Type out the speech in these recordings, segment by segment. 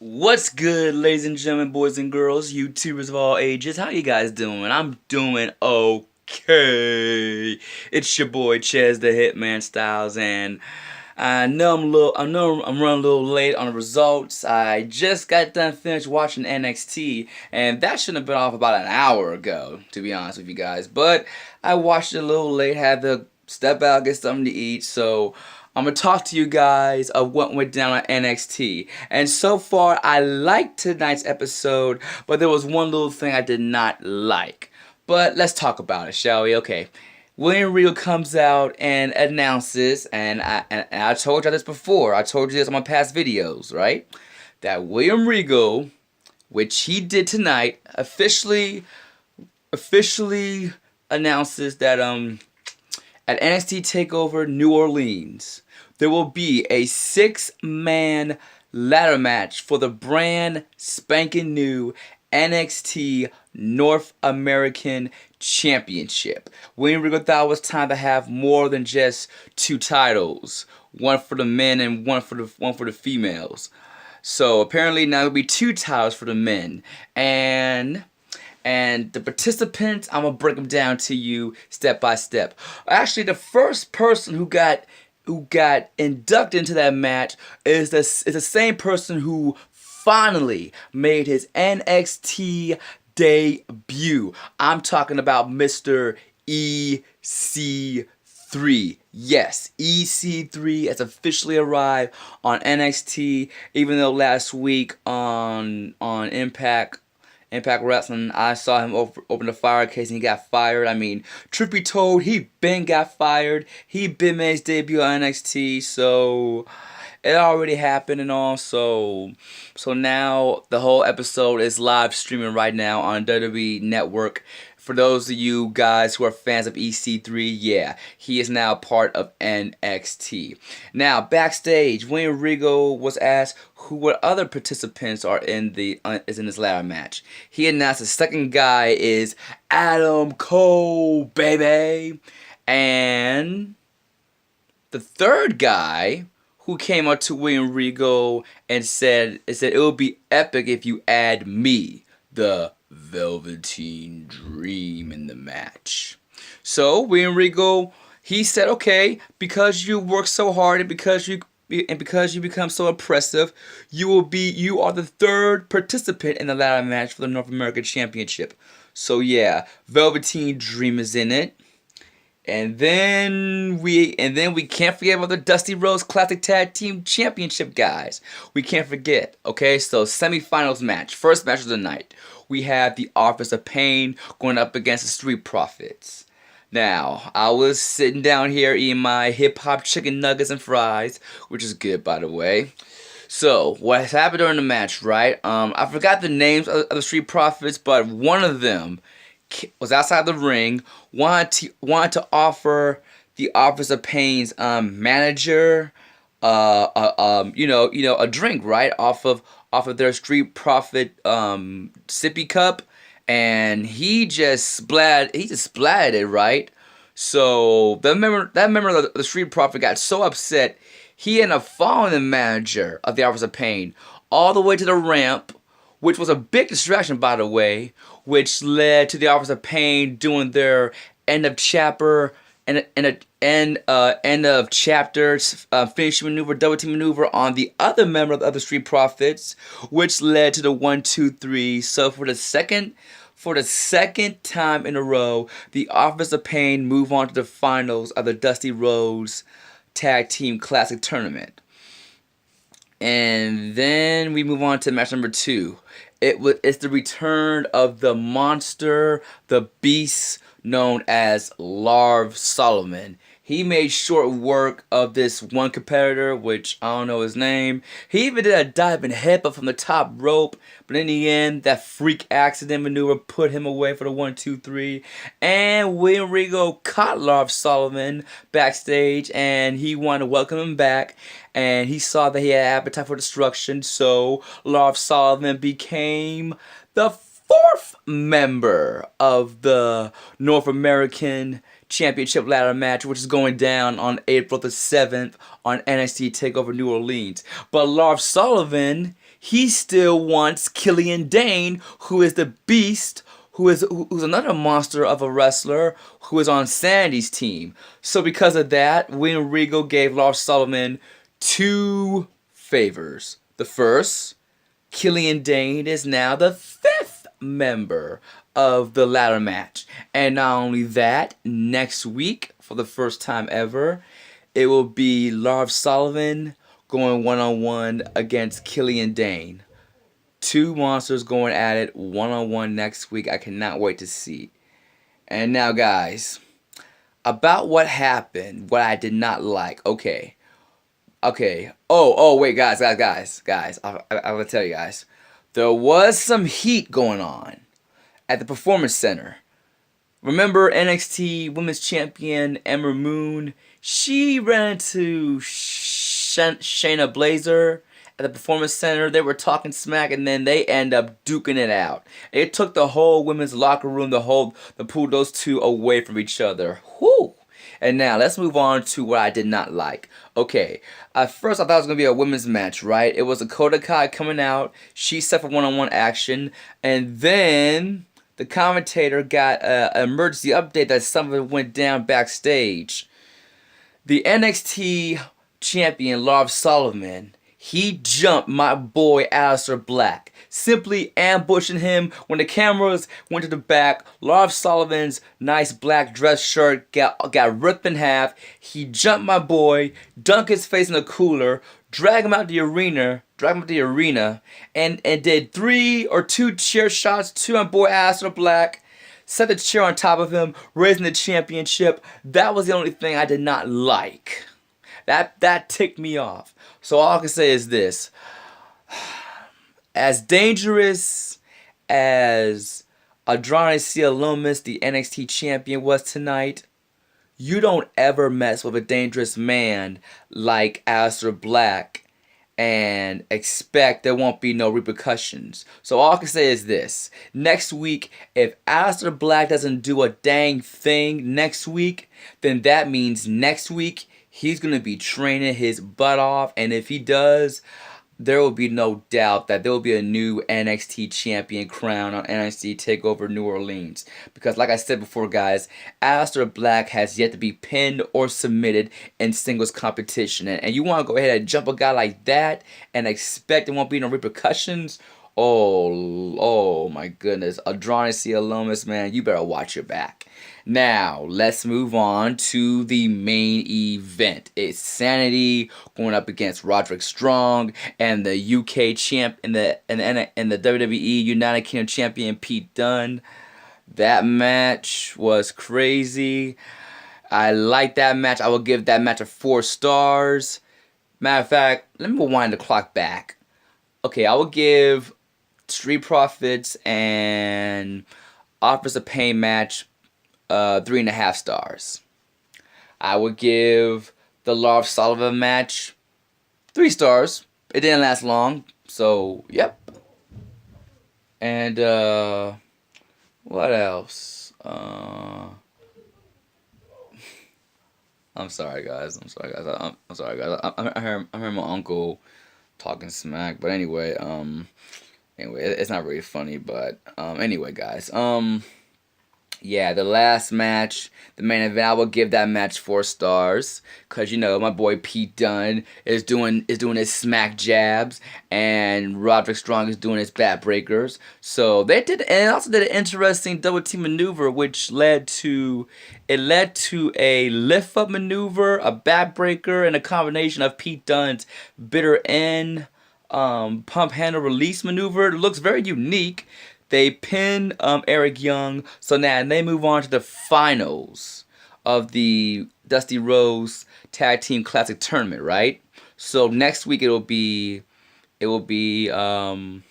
What's good, ladies and gentlemen, boys and girls, YouTubers of all ages? How you guys doing? I'm doing okay. It's your boy Ches the Hitman Styles, and I know I'm running a little late on the results. I just got done finished watching NXT, and that shouldn't have been off about an hour ago, to be honest with you guys. But I watched it a little late, had to step out, get something to eat, so I'm gonna talk to you guys of what went down on NXT. And so far, I liked tonight's episode, but there was one little thing I did not like. But let's talk about it, shall we? Okay. William Regal comes out and announces, and I told you this before. I told you this on my past videos, right? That William Regal, which he did tonight, officially announces that at NXT TakeOver New Orleans, there will be a 6-man ladder match for the brand spanking new NXT North American Championship. William Regal thought it was time to have more than just 2 titles, one for the men and one for the females. So apparently now there'll be 2 titles for the men, and the participants, I'm gonna break them down to you step by step. Actually, the first person who got inducted into that match is the same person who finally made his NXT debut. I'm talking about Mr. EC3. Yes, EC3 has officially arrived on NXT, even though last week on Impact Wrestling, I saw him open the fire case and he got fired. I mean, truth be told, he been got fired. He been made his debut on NXT, so it already happened and all. So now the whole episode is live streaming right now on WWE Network. For those of you guys who are fans of EC3, yeah, he is now part of NXT. Now, backstage, William Regal was asked what other participants are in this ladder match. He announced the second guy is Adam Cole, baby. And the third guy who came up to William Regal and said it would be epic if you add me, the Velveteen Dream, in the match. So William Regal, he said, okay, because you work so hard and because you become so impressive, you are the third participant in the ladder match for the North American Championship. So yeah, Velveteen Dream is in it. And then we can't forget about the Dusty Rhodes Classic Tag Team Championship guys. We can't forget. Okay, so semifinals match. First match of the night. We have the Office of Pain going up against the Street Profits. Now, I was sitting down here eating my hip-hop chicken nuggets and fries, which is good, by the way. So, what has happened during the match, right? I forgot the names of the Street Profits, but one of them was outside the ring, wanted to offer the Office of Pain's manager, a drink, right, off of their Street Profit sippy cup, and he just splatted it, right. So that member of the Street Profit got so upset, he ended up following the manager of the Office of Pain all the way to the ramp, which was a big distraction, by the way, which led to the Office of Pain doing their end of chapter finishing maneuver, double team maneuver on the other member of the Street Profits, which led to the 1, 2, 3. So for the second time in a row, the Office of Pain move on to the finals of the Dusty Rhodes Tag Team Classic Tournament. And then we move on to match number 2. It's the return of the monster, the beast known as Lars Sullivan. He made short work of this one competitor, which I don't know his name. He even did a diving headbutt from the top rope, but in the end, that freak accident maneuver put him away for the 1, 2, 3. And William Regal caught Lars Sullivan backstage, and he wanted to welcome him back. And he saw that he had appetite for destruction, so Lars Sullivan became the 4th member of the North American Championship ladder match, which is going down on April the 7th on NXT TakeOver New Orleans. But Lars Sullivan, he still wants Killian Dane, who is the Beast, who's another monster of a wrestler who is on Sandy's team. So because of that, William Regal gave Lars Sullivan two favors. The first, Killian Dane is now the fifth member of the ladder match. And not only that, next week, for the first time ever, it will be Lars Sullivan going one-on-one against Killian Dane. Two monsters going at it one-on-one next week. I cannot wait to see. And now, guys, about what happened, what I did not like. Okay. Wait, guys. I will tell you guys. There was some heat going on at the Performance Center. Remember NXT Women's Champion Ember Moon? She ran into Shayna Baszler at the Performance Center. They were talking smack, and then they end up duking it out. It took the whole women's locker room to pull those two away from each other. Whew! And now let's move on to what I did not like. Okay, at first I thought it was gonna be a women's match, right? It was Dakota Kai coming out. She set for one-on-one action, and then the commentator got an emergency update that something went down backstage. The NXT champion, Lars Sullivan, he jumped my boy Aleister Black, simply ambushing him. When the cameras went to the back, Lars Sullivan's nice black dress shirt got ripped in half. He jumped my boy, dunked his face in a cooler, dragged him out the arena, and did 3 or 2 chair shots to my boy Aleister Black. Set the chair on top of him, raising the championship. That was the only thing I did not like. That ticked me off. So all I can say is this. As dangerous as Adranis Loomis, the NXT champion, was tonight, you don't ever mess with a dangerous man like Aleister Black and expect there won't be no repercussions. So all I can say is this. Next week, if Aleister Black doesn't do a dang thing next week, then that means next week he's going to be training his butt off. And if he does, there will be no doubt that there will be a new NXT champion crown on NXT TakeOver New Orleans. Because like I said before, guys, Aleister Black has yet to be pinned or submitted in singles competition. And you want to go ahead and jump a guy like that and expect there won't be no repercussions? Oh my goodness. Adranis Loomis, man, you better watch your back. Now, let's move on to the main event. It's Sanity going up against Roderick Strong and the UK champ and the WWE United Kingdom champion Pete Dunne. That match was crazy. I like that match. I will give that match a 4 stars. Matter of fact, let me rewind the clock back. Okay, I will give Street Profits and Offers of Pain match 3.5 stars. I would give the Lars Sullivan match 3 stars. It didn't last long, so yep. And what else? I'm sorry, guys. I'm sorry, guys. I heard my uncle talking smack, but anyway, it's not really funny, but anyway, guys, yeah, the last match, the main event, I will give that match 4 stars, cause you know my boy Pete Dunne is doing his smack jabs, and Roderick Strong is doing his backbreakers. So they also did an interesting double team maneuver, which led to a lift up maneuver, a backbreaker, and a combination of Pete Dunne's bitter end pump handle release maneuver. It looks very unique. They pin Eric Young, so now they move on to the finals of the Dusty Rhodes Tag Team Classic Tournament, right? So next week it will be the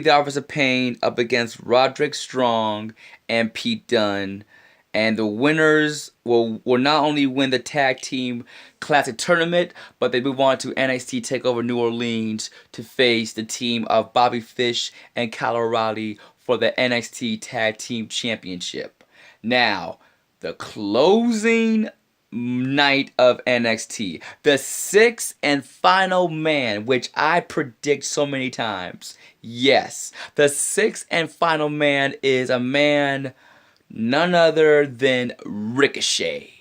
Offers of Pain up against Roderick Strong and Pete Dunne. And the winners will not only win the Tag Team Classic Tournament, but they move on to NXT TakeOver New Orleans to face the team of Bobby Fish and Kyle O'Reilly for the NXT Tag Team Championship. Now, the closing night of NXT. The sixth and final man, which I predict so many times. Yes, the sixth and final man is a man none other than Ricochet.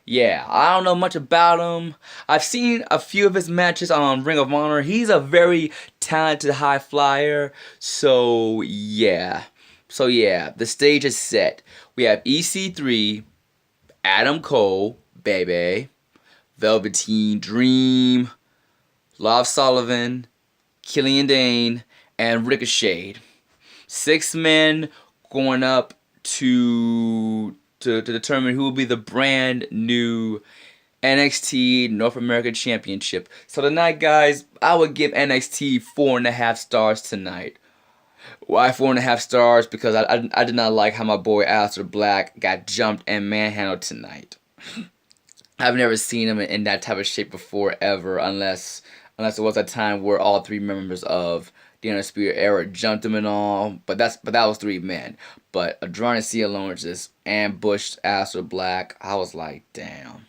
Yeah, I don't know much about him. I've seen a few of his matches on Ring of Honor. He's a very talented high flyer. So yeah, the stage is set. We have EC3, Adam Cole, Baby, Velveteen Dream, Love Sullivan, Killian Dane, and Ricochet. 6 men going up to determine who will be the brand new NXT North American Championship. So tonight, guys, I would give NXT 4.5 stars tonight. Why 4.5 stars? Because I did not like how my boy Aleister Black got jumped and manhandled tonight. I've never seen him in that type of shape before ever, unless it was a time where all 3 members of the Undisputed Era jumped him and all. But that was 3 men. But Adrian alone just ambushed Aleister Black. I was like, damn.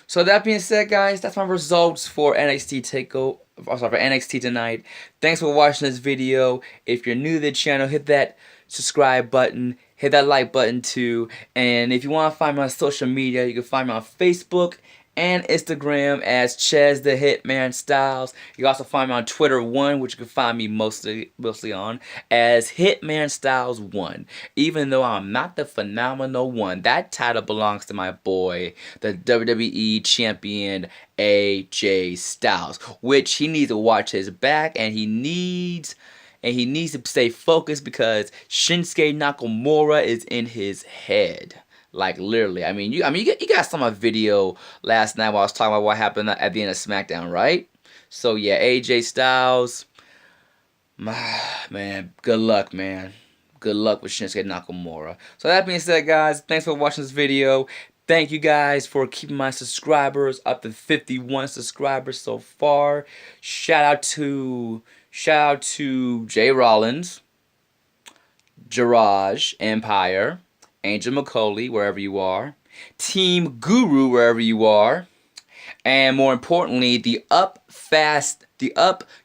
So that being said, guys, that's my results for NXT Takeover. For NXT tonight. Thanks for watching this video. If you're new to the channel, hit that subscribe button. Hit that like button too. And if you want to find me on social media, you can find me on Facebook and Instagram as Chez the Hitman Styles. You can also find me on Twitter 1, which you can find me mostly on as Hitman Styles 1. Even though I'm not the phenomenal one, that title belongs to my boy, the WWE Champion AJ Styles, which he needs to watch his back, and he needs to stay focused because Shinsuke Nakamura is in his head. Like, literally. You guys saw my video last night while I was talking about what happened at the end of SmackDown, right? So, yeah, AJ Styles, man, good luck, man. Good luck with Shinsuke Nakamura. So, that being said, guys, thanks for watching this video. Thank you guys for keeping my subscribers up to 51 subscribers so far. Shout out to Jay Rollins, Jiraj Empire, Angel McCauley, wherever you are, Team Guru, wherever you are, and more importantly, the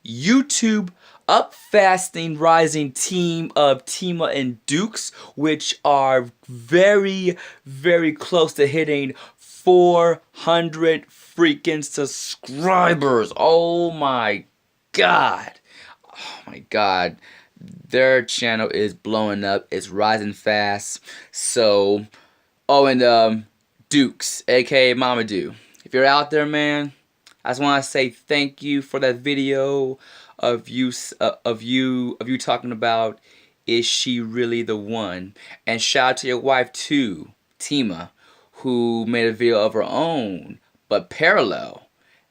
YouTube up fasting rising team of Tima and Dukes, which are very, very close to hitting 400 freaking subscribers. Oh my god. Oh my god. Their channel is blowing up. It's rising fast. So, and Dukes, aka Mama Do. If you're out there, man, I just want to say thank you for that video of you talking about is she really the one? And shout out to your wife too, Tima, who made a video of her own, but parallel,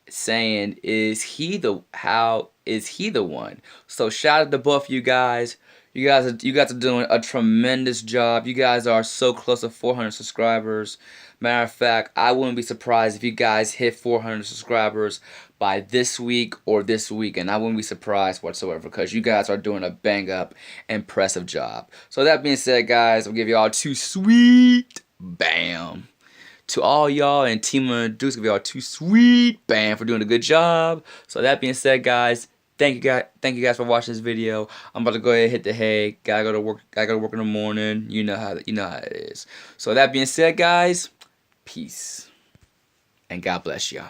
saying is he the one? So shout out to both of you guys. You guys are doing a tremendous job. You guys are so close to 400 subscribers. Matter of fact, I wouldn't be surprised if you guys hit 400 subscribers by this week or this weekend. I wouldn't be surprised whatsoever because you guys are doing a bang up, impressive job. So that being said, guys, I'll give y'all 2 sweet bam. To all y'all and Team and Dukes, give y'all 2 sweet bam for doing a good job. So that being said, guys, thank you guys for watching this video. I'm about to go ahead and hit the hay. Gotta go to work in the morning. You know how it is. So that being said, guys, peace and God bless y'all.